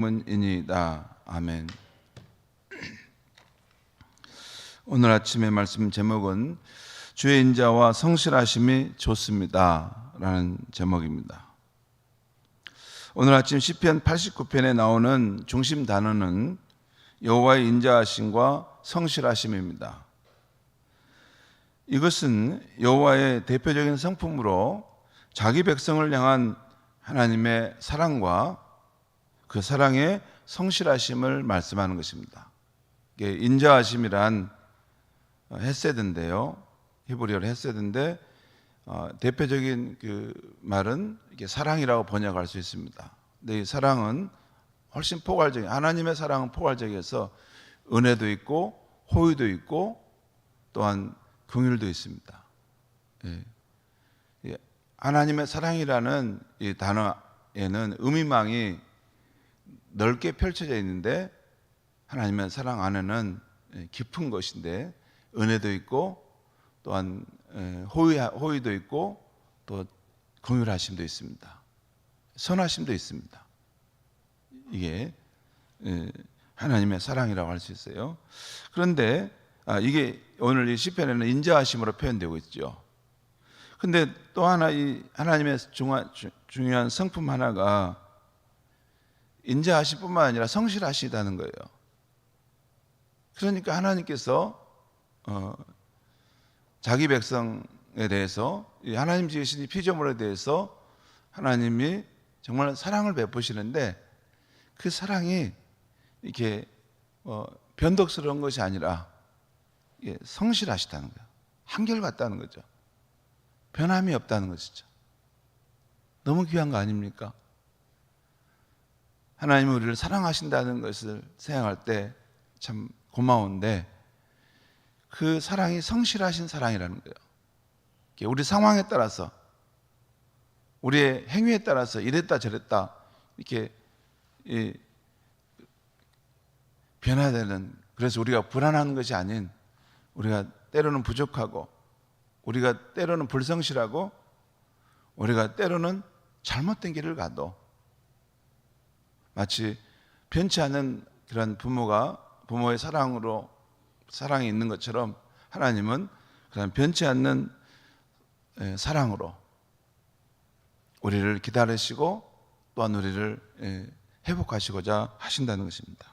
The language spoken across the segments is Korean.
문이니다. 아멘. 오늘 아침의 말씀 제목은 주의 인자와 성실하심이 좋습니다 라는 제목입니다. 오늘 아침 시편 89편에 나오는 중심 단어는 여호와의 인자하심과 성실하심입니다. 이것은 여호와의 대표적인 성품으로 자기 백성을 향한 하나님의 사랑과 그 사랑의 성실하심을 말씀하는 것입니다. 이게 인자하심이란 헤세드인데요, 히브리어로 헤세드인데 대표적인 그 말은 이게 사랑이라고 번역할 수 있습니다. 근데 이 사랑은 훨씬 포괄적인, 하나님의 사랑은 포괄적이어서 은혜도 있고 호의도 있고 또한 긍휼도 있습니다. 하나님의 사랑이라는 이 단어에는 의미망이 넓게 펼쳐져 있는데, 하나님의 사랑 안에는 깊은 것인데 은혜도 있고 또한 호의도 있고 또 긍휼하심도 있습니다. 선하심도 있습니다. 이게 하나님의 사랑이라고 할 수 있어요. 그런데 이게 오늘 이 시편에는 인자하심으로 표현되고 있죠. 근데 또 하나 이 하나님의 중요한 성품 하나가 인자하심뿐만 아니라 성실하시다는 거예요. 그러니까 하나님께서 자기 백성에 대해서, 하나님 지으신 이 피조물에 대해서 하나님이 정말 사랑을 베푸시는데, 그 사랑이 이렇게 변덕스러운 것이 아니라 성실하시다는 거예요. 한결같다는 거죠. 변함이 없다는 것이죠. 너무 귀한 거 아닙니까? 하나님이 우리를 사랑하신다는 것을 생각할 때 참 고마운데, 그 사랑이 성실하신 사랑이라는 거예요. 우리 상황에 따라서, 우리의 행위에 따라서 이랬다 저랬다 이렇게 변화되는, 그래서 우리가 불안한 것이 아닌, 우리가 때로는 부족하고, 우리가 때로는 불성실하고, 우리가 때로는 잘못된 길을 가도 마치 변치 않는 그런 부모의 사랑이 있는 것처럼, 하나님은 그런 변치 않는 사랑으로 우리를 기다리시고 또한 우리를 회복하시고자 하신다는 것입니다.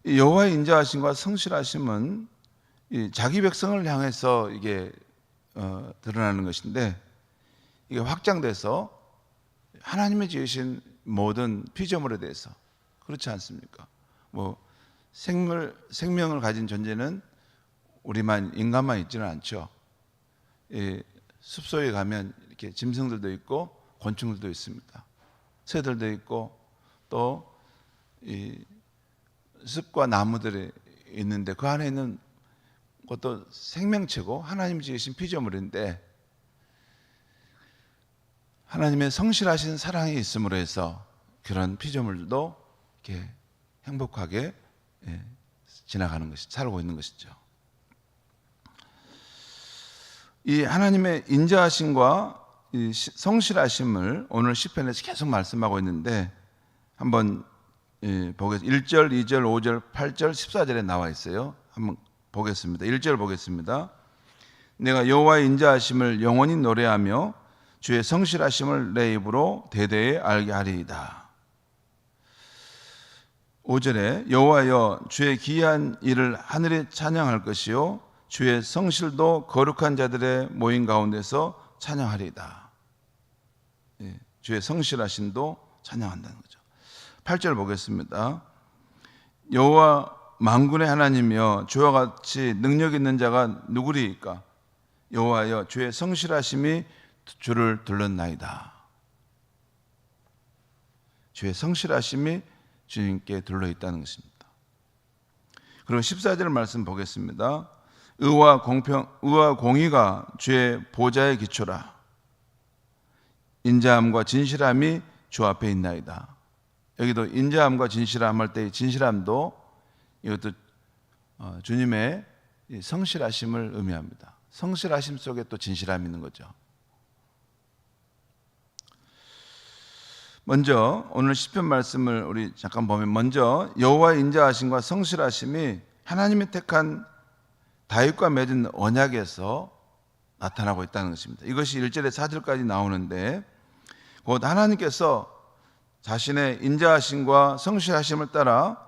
여호와의 인자하심과 성실하심은 자기 백성을 향해서 이게 드러나는 것인데, 이게 확장돼서 하나님이 지으신 모든 피조물에 대해서, 그렇지 않습니까? 생명을 가진 존재는 우리만, 인간만 있지는 않죠. 숲속에 가면 이렇게 짐승들도 있고 곤충들도 있습니다. 새들도 있고 또 이 숲과 나무들이 있는데, 그 안에 있는 것도 생명체고 하나님 지으신 피조물인데, 하나님의 성실하신 사랑이 있음으로 해서 그런 피조물도 이렇게 행복하게 지나가는 것이, 살고 있는 것이죠. 이 하나님의 인자하심과 이 성실하심을 오늘 시편에서 계속 말씀하고 있는데, 한번 보겠습니다. 1절, 2절, 5절, 8절, 14절에 나와 있어요. 한번 보겠습니다. 1절 보겠습니다. 내가 여호와의 인자하심을 영원히 노래하며 주의 성실하심을 내 입으로 대대에 알게 하리이다. 5절에 여호와여, 주의 기이한 일을 하늘에 찬양할 것이요 주의 성실도 거룩한 자들의 모임 가운데서 찬양하리이다. 주의 성실하심도 찬양한다는 거죠. 8절 보겠습니다. 여호와 만군의 하나님이여, 주와 같이 능력 있는 자가 누구리이까? 여호와여, 주의 성실하심이 주를 둘렀나이다. 주의 성실하심이 주님께 둘러있다는 것입니다. 그리고 14절 말씀 보겠습니다. 의와 공의가 주의 보좌의 기초라. 인자함과 진실함이 주 앞에 있나이다. 여기도 인자함과 진실함 할 때, 진실함도 이것도 주님의 성실하심을 의미합니다. 성실하심 속에 또 진실함이 있는 거죠. 먼저 오늘 시편 말씀을 우리 잠깐 보면, 먼저 여호와의 인자하심과 성실하심이 하나님이 택한 다윗과 맺은 언약에서 나타나고 있다는 것입니다. 이것이 1절에 4절까지 나오는데, 곧 하나님께서 자신의 인자하심과 성실하심을 따라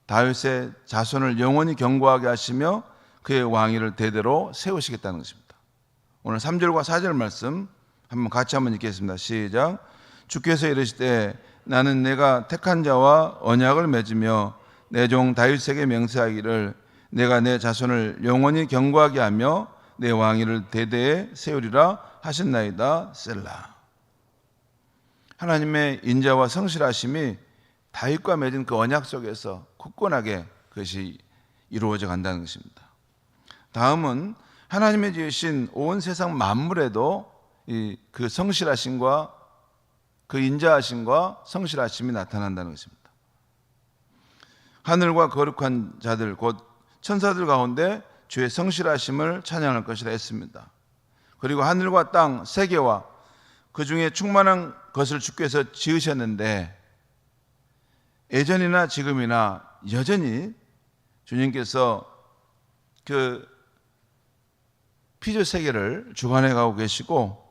다윗의 자손을 영원히 견고하게 하시며 그의 왕위를 대대로 세우시겠다는 것입니다. 오늘 3절과 4절 말씀 같이 한번 읽겠습니다. 시작. 주께서 이르시되 나는 내가 택한 자와 언약을 맺으며 내 종 다윗에게 맹세하기를 내가 내 자손을 영원히 견고하게 하며 내 왕위를 대대에 세우리라 하셨나이다. 셀라. 하나님의 인자와 성실하심이 다윗과 맺은 그 언약 속에서 굳건하게 그것이 이루어져 간다는 것입니다. 다음은 하나님의 지으신 온 세상 만물에도 그 성실하심과 그 인자하심과 성실하심이 나타난다는 것입니다. 하늘과 거룩한 자들 곧 천사들 가운데 주의 성실하심을 찬양할 것이라 했습니다. 그리고 하늘과 땅 세계와 그 중에 충만한 것을 주께서 지으셨는데, 예전이나 지금이나 여전히 주님께서 그 피조 세계를 주관해 가고 계시고,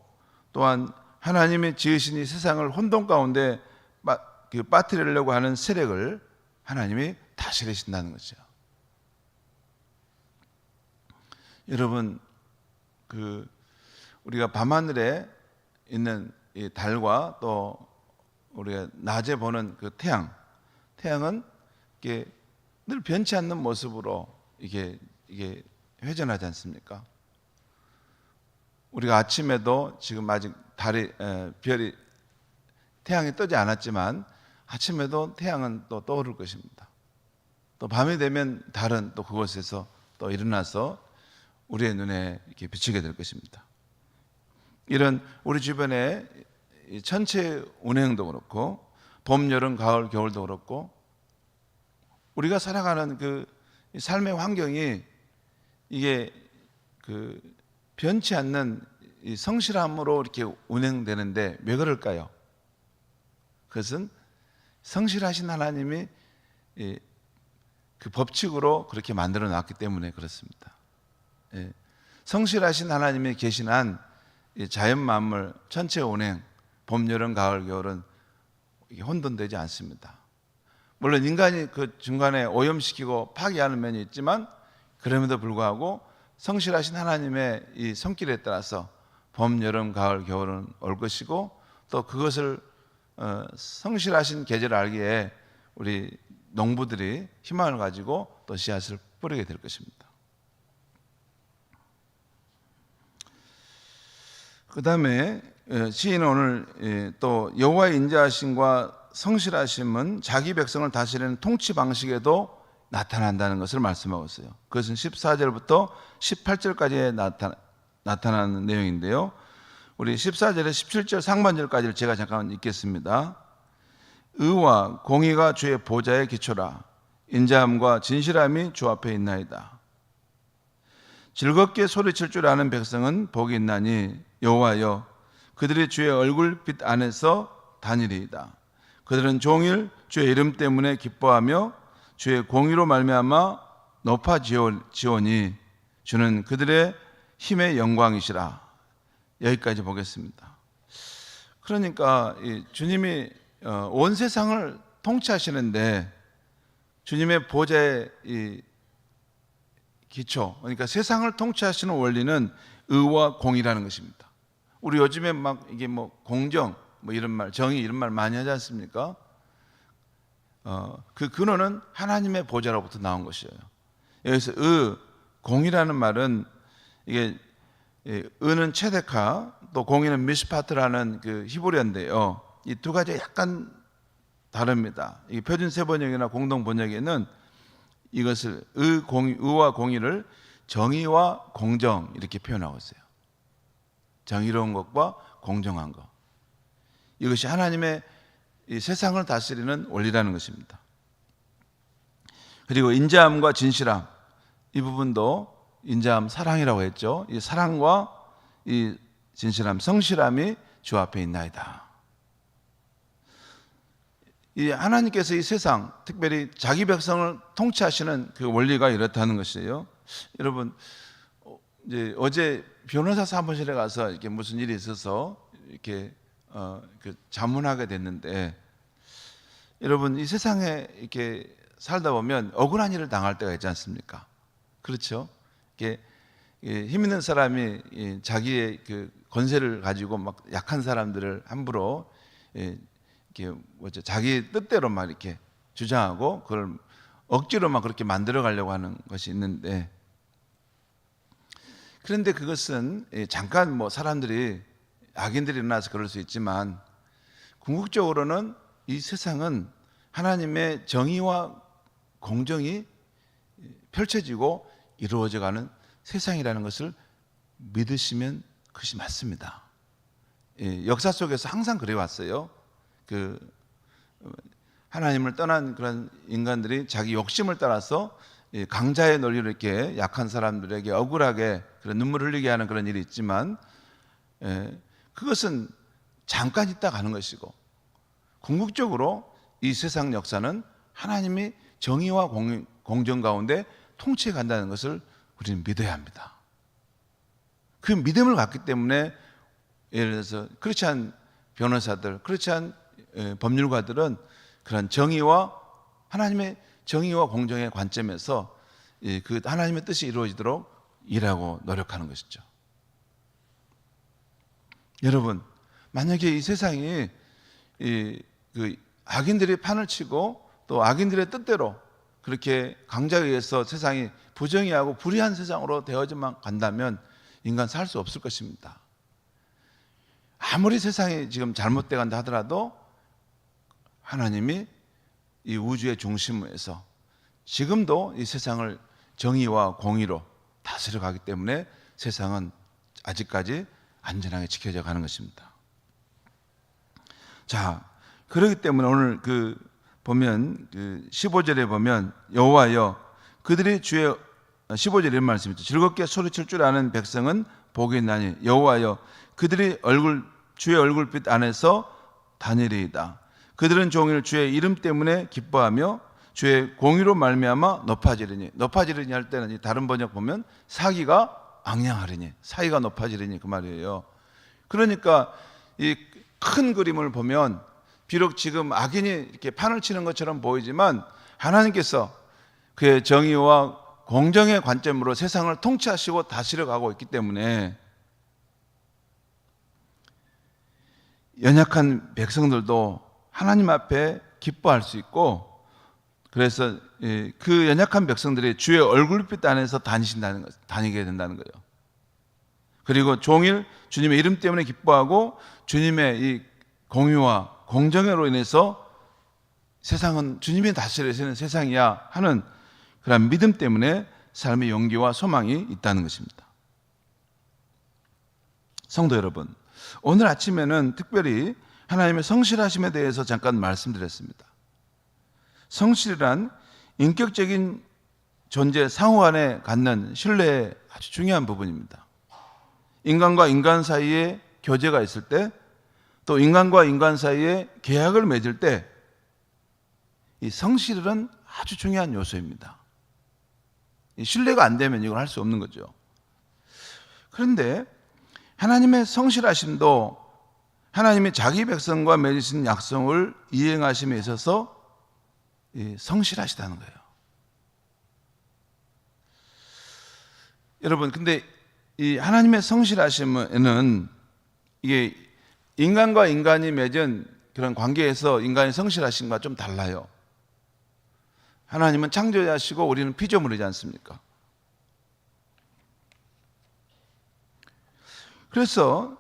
또한 하나님이 지으신 이 세상을 혼돈 가운데 빠뜨리려고 하는 세력을 하나님이 다스리신다는 거죠. 여러분, 우리가 밤하늘에 있는 이 달과 또 우리가 낮에 보는 그 태양은 이게 늘 변치 않는 모습으로 이게 회전하지 않습니까? 우리가 아침에도 지금 아직 태양이 뜨지 않았지만 아침에도 태양은 또 떠오를 것입니다. 또 밤이 되면 달은 또 그곳에서 또 일어나서 우리의 눈에 이렇게 비치게 될 것입니다. 이런 우리 주변에 천체 운행도 그렇고 봄, 여름, 가을, 겨울도 그렇고 우리가 살아가는 그 삶의 환경이 이게 그 변치 않는 이 성실함으로 이렇게 운행되는데 왜 그럴까요? 그것은 성실하신 하나님이 그 법칙으로 그렇게 만들어 놨기 때문에 그렇습니다. 성실하신 하나님이 계신 한 자연 만물 천체 운행, 봄, 여름, 가을, 겨울은 혼돈되지 않습니다. 물론 인간이 그 중간에 오염시키고 파괴하는 면이 있지만 그럼에도 불구하고 성실하신 하나님의 이 손길에 따라서 봄, 여름, 가을, 겨울은 올 것이고, 또 그것을 성실하신 계절을 알기에 우리 농부들이 희망을 가지고 또 씨앗을 뿌리게 될 것입니다. 그 다음에 시인은 오늘 또 여호와의 인자하심과 성실하심은 자기 백성을 다스리는 통치 방식에도 나타난다는 것을 말씀하고 있어요. 그것은 14절부터 18절까지에 나타나는 내용인데요. 우리 14절에 17절 상반절까지를 제가 잠깐 읽겠습니다. 의와 공의가 주의 보좌의 기초라. 인자함과 진실함이 주 앞에 있나이다. 즐겁게 소리칠 줄 아는 백성은 복이 있나니 여호와여 그들이 주의 얼굴빛 안에서 다니리이다. 그들은 종일 주의 이름 때문에 기뻐하며 주의 공의로 말미암아 높아지오니 주는 그들의 힘의 영광이시라. 여기까지 보겠습니다. 그러니까 주님이 온 세상을 통치하시는데 주님의 보좌의 기초, 그러니까 세상을 통치하시는 원리는 의와 공의라는 것입니다. 우리 요즘에 막 이게 뭐 공정, 뭐 이런 말, 정의 이런 말 많이 하지 않습니까? 그 근원은 하나님의 보좌로부터 나온 것이에요. 여기서 공의라는 말은 이게 의는 체데카, 또 공의는 미스파트라는 그 히브리어인데요. 이 두 가지가 약간 다릅니다. 이 표준 세번역이나 공동 번역에는 이것을 의와 공의를 정의와 공정 이렇게 표현하고 있어요. 정의로운 것과 공정한 것. 이것이 하나님의 이 세상을 다스리는 원리라는 것입니다. 그리고 인자함과 진실함, 이 부분도 인자함, 사랑이라고 했죠. 이 사랑과 이 진실함, 성실함이 주 앞에 있나이다. 이 하나님께서 이 세상, 특별히 자기 백성을 통치하시는 그 원리가 이렇다는 것이에요. 여러분, 이제 어제 변호사 사무실에 가서 이렇게 무슨 일이 있어서 이렇게 자문하게 됐는데, 여러분, 이 세상에 이렇게 살다 보면 억울한 일을 당할 때가 있지 않습니까? 그렇죠? 이게 힘 있는 사람이 자기의 그 권세를 가지고 막 약한 사람들을 함부로 이렇게 자기 뜻대로 막 이렇게 주장하고 그걸 억지로 막 그렇게 만들어 가려고 하는 것이 있는데, 그런데 그것은 잠깐 뭐 사람들이 악인들이 일어나서 그럴 수 있지만, 궁극적으로는 이 세상은 하나님의 정의와 공정이 펼쳐지고 이루어져가는 세상이라는 것을 믿으시면 그것이 맞습니다. 역사 속에서 항상 그래 왔어요. 하나님을 떠난 그런 인간들이 자기 욕심을 따라서 강자의 논리를 이렇게 약한 사람들에게 억울하게 그런 눈물 흘리게 하는 그런 일이 있지만, 그것은 잠깐 있다 가는 것이고, 궁극적으로 이 세상 역사는 하나님이 정의와 공정 가운데 통치해 간다는 것을 우리는 믿어야 합니다. 그 믿음을 갖기 때문에 예를 들어서 크리스찬 변호사들, 크리스찬 법률가들은 그런 정의와 하나님의 정의와 공정의 관점에서 그 하나님의 뜻이 이루어지도록 일하고 노력하는 것이죠. 여러분, 만약에 이 세상이 그 악인들이 판을 치고 또 악인들의 뜻대로 그렇게 강자에 의해서 세상이 부정의하고 불의한 세상으로 되어져만 간다면 인간 살 수 없을 것입니다. 아무리 세상이 지금 잘못돼 간다 하더라도 하나님이 이 우주의 중심에서 지금도 이 세상을 정의와 공의로 다스려 가기 때문에 세상은 아직까지 안전하게 지켜져 가는 것입니다. 자, 그렇기 때문에 오늘 보면 15절에 보면 여호와여 그들이 주의 15절에 이런 말씀이 있죠. 즐겁게 소리칠 줄 아는 백성은 복이 있나니 여호와여 그들이 주의 얼굴빛 안에서 다니리이다. 그들은 종일 주의 이름 때문에 기뻐하며 주의 공의로 말미암아 높아지리니. 높아지리니 할 때는 다른 번역 보면 사기가 앙양하리니, 사기가 높아지리니 그 말이에요. 그러니까 이 큰 그림을 보면 비록 지금 악인이 이렇게 판을 치는 것처럼 보이지만 하나님께서 그의 정의와 공정의 관점으로 세상을 통치하시고 다스려 가고 있기 때문에 연약한 백성들도 하나님 앞에 기뻐할 수 있고, 그래서 그 연약한 백성들이 주의 얼굴빛 안에서 다니게 된다는 거예요. 그리고 종일 주님의 이름 때문에 기뻐하고 주님의 이 공의와 공정으로 인해서 세상은 주님이 다스리시는 세상이야 하는 그런 믿음 때문에 삶의 용기와 소망이 있다는 것입니다. 성도 여러분, 오늘 아침에는 특별히 하나님의 성실하심에 대해서 잠깐 말씀드렸습니다. 성실이란 인격적인 존재 상호 간에 갖는 신뢰의 아주 중요한 부분입니다. 인간과 인간 사이에 교제가 있을 때, 또 인간과 인간 사이에 계약을 맺을 때 이 성실은 아주 중요한 요소입니다. 신뢰가 안 되면 이걸 할 수 없는 거죠. 그런데 하나님의 성실하심도 하나님이 자기 백성과 맺으신 약속을 이행하심에 있어서 성실하시다는 거예요. 여러분, 근데 이 하나님의 성실하심은 이게 인간과 인간이 맺은 그런 관계에서 인간의 성실하심과 좀 달라요. 하나님은 창조자시고 우리는 피조물이지 않습니까? 그래서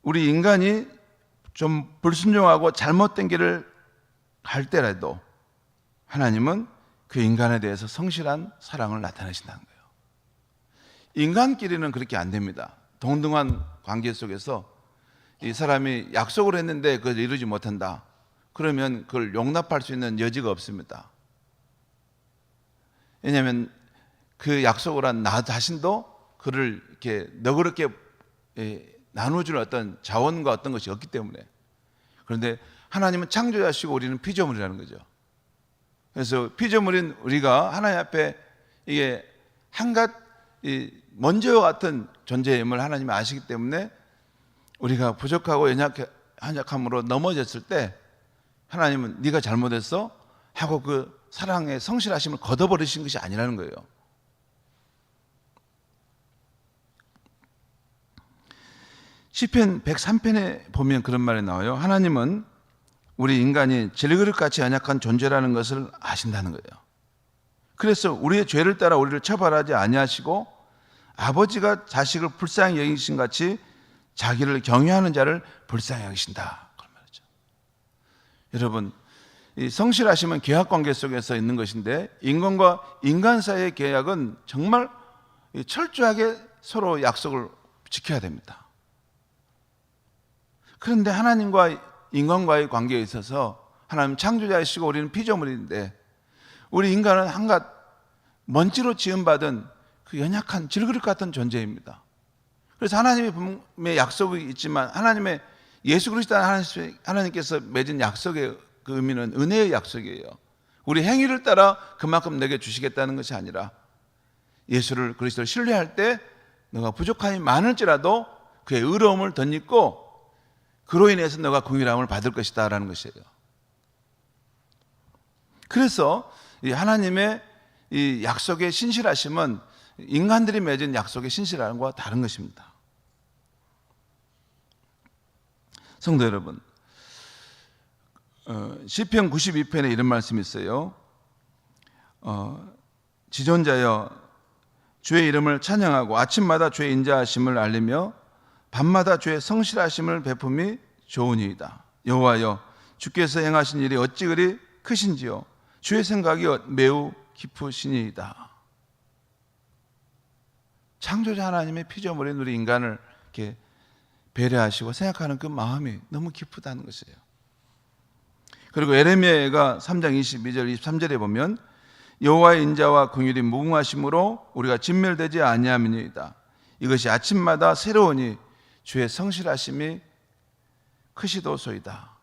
우리 인간이 좀 불순종하고 잘못된 길을 갈 때라도 하나님은 그 인간에 대해서 성실한 사랑을 나타내신다는 거예요. 인간끼리는 그렇게 안 됩니다. 동등한 관계 속에서 이 사람이 약속을 했는데 그걸 이루지 못한다. 그러면 그걸 용납할 수 있는 여지가 없습니다. 왜냐하면 그 약속을 한 나 자신도 그를 이렇게 너그럽게 나눠줄 어떤 자원과 어떤 것이 없기 때문에. 그런데 하나님은 창조자시고 우리는 피조물이라는 거죠. 그래서 피조물인 우리가 하나님 앞에 이게 한갓 먼저와 같은 존재임을 하나님이 아시기 때문에 우리가 부족하고 연약함으로 넘어졌을 때 하나님은 네가 잘못했어 하고 그 사랑의 성실하심을 걷어버리신 것이 아니라는 거예요. 시편 103편에 보면 그런 말이 나와요. 하나님은 우리 인간이 질그릇같이 연약한 존재라는 것을 아신다는 거예요. 그래서 우리의 죄를 따라 우리를 처벌하지 아니하시고 아버지가 자식을 불쌍히 여기신 같이 자기를 경외하는 자를 불쌍히 여기신다, 그런 말이죠. 여러분, 이 성실하심은 계약 관계 속에서 있는 것인데 인간과 인간 사이의 계약은 정말 철저하게 서로 약속을 지켜야 됩니다. 그런데 하나님과 인간과의 관계에 있어서 하나님 창조자이시고 우리는 피조물인데 우리 인간은 한갓 먼지로 지음받은 그 연약한 질그릇 같은 존재입니다. 그래서 하나님의 약속이 있지만 하나님의 예수 그리스도 하나님께서 맺은 약속의 그 의미는 은혜의 약속이에요. 우리 행위를 따라 그만큼 내게 주시겠다는 것이 아니라 예수를 그리스도를 신뢰할 때 너가 부족함이 많을지라도 그의 의로움을 덧입고 그로 인해서 너가 긍휼함을 받을 것이다 라는 것이에요. 그래서 이 하나님의 이 약속의 신실하심은 인간들이 맺은 약속의 신실함과 다른 것입니다. 성도 여러분, 시편 92편에 이런 말씀이 있어요. 지존자여 주의 이름을 찬양하고 아침마다 주의 인자하심을 알리며 밤마다 주의 성실하심을 베품이 좋으니이다. 여호와여 주께서 행하신 일이 어찌 그리 크신지요 주의 생각이 매우 깊으시니이다. 창조자 하나님의 피조물인 우리 인간을 이렇게 배려하시고 생각하는 그 마음이 너무 깊다는 것이에요. 그리고 에레미야가 3장 22절 23절에 보면 여호와의 인자와 긍휼이 무궁하심으로 우리가 진멸되지 아니함이니이다. 이것이 아침마다 새로우니 주의 성실하심이 크시도소이다.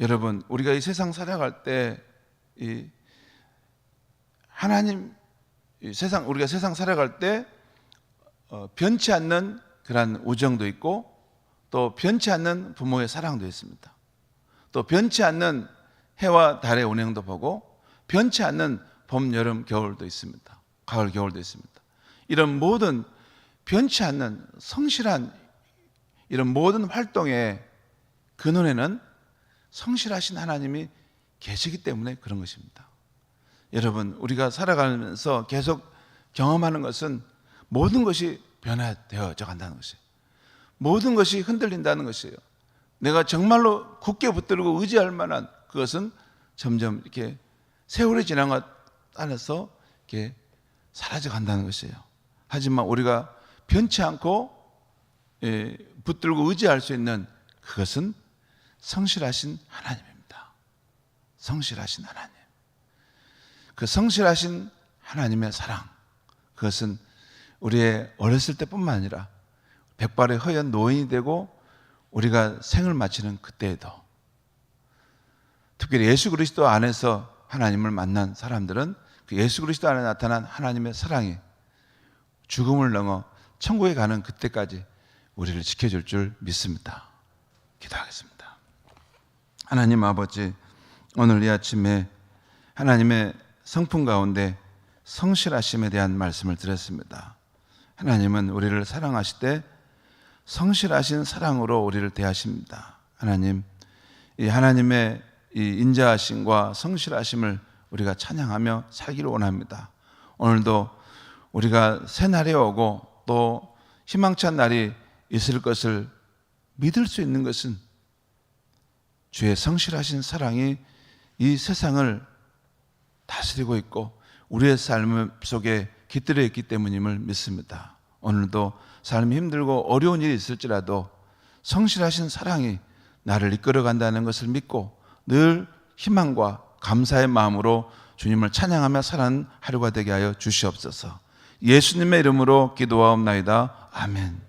여러분, 우리가 이 세상 살아갈 때 우리가 세상 살아갈 때 변치 않는 그런 우정도 있고 또 변치 않는 부모의 사랑도 있습니다. 또 변치 않는 해와 달의 운행도 보고 변치 않는 봄, 여름, 겨울도 있습니다. 가을, 겨울도 있습니다. 이런 모든 변치 않는 성실한 이런 모든 활동의 근원에는 성실하신 하나님이 계시기 때문에 그런 것입니다. 여러분, 우리가 살아가면서 계속 경험하는 것은 모든 것이 변화되어져 간다는 것이에요. 모든 것이 흔들린다는 것이에요. 내가 정말로 굳게 붙들고 의지할 만한 그것은 점점 이렇게 세월이 지난 것 안에서 이렇게 사라져 간다는 것이에요. 하지만 우리가 변치 않고 붙들고 의지할 수 있는 그것은 성실하신 하나님입니다. 성실하신 하나님. 그 성실하신 하나님의 사랑, 그것은 우리의 어렸을 때뿐만 아니라 백발의 허연 노인이 되고 우리가 생을 마치는 그때에도, 특별히 예수 그리스도 안에서 하나님을 만난 사람들은 그 예수 그리스도 안에 나타난 하나님의 사랑이 죽음을 넘어 천국에 가는 그때까지 우리를 지켜줄 줄 믿습니다. 기도하겠습니다. 하나님 아버지, 오늘 이 아침에 하나님의 성품 가운데 성실하심에 대한 말씀을 드렸습니다. 하나님은 우리를 사랑하실 때 성실하신 사랑으로 우리를 대하십니다. 하나님, 이 하나님의 이 인자하심과 성실하심을 우리가 찬양하며 살기를 원합니다. 오늘도 우리가 새 날이 오고 또 희망찬 날이 있을 것을 믿을 수 있는 것은 주의 성실하신 사랑이 이 세상을 다스리고 있고 우리의 삶 속에 깃들어 있기 때문임을 믿습니다. 오늘도 삶이 힘들고 어려운 일이 있을지라도 성실하신 사랑이 나를 이끌어 간다는 것을 믿고 늘 희망과 감사의 마음으로 주님을 찬양하며 사는 하루가 되게 하여 주시옵소서. 예수님의 이름으로 기도하옵나이다. 아멘.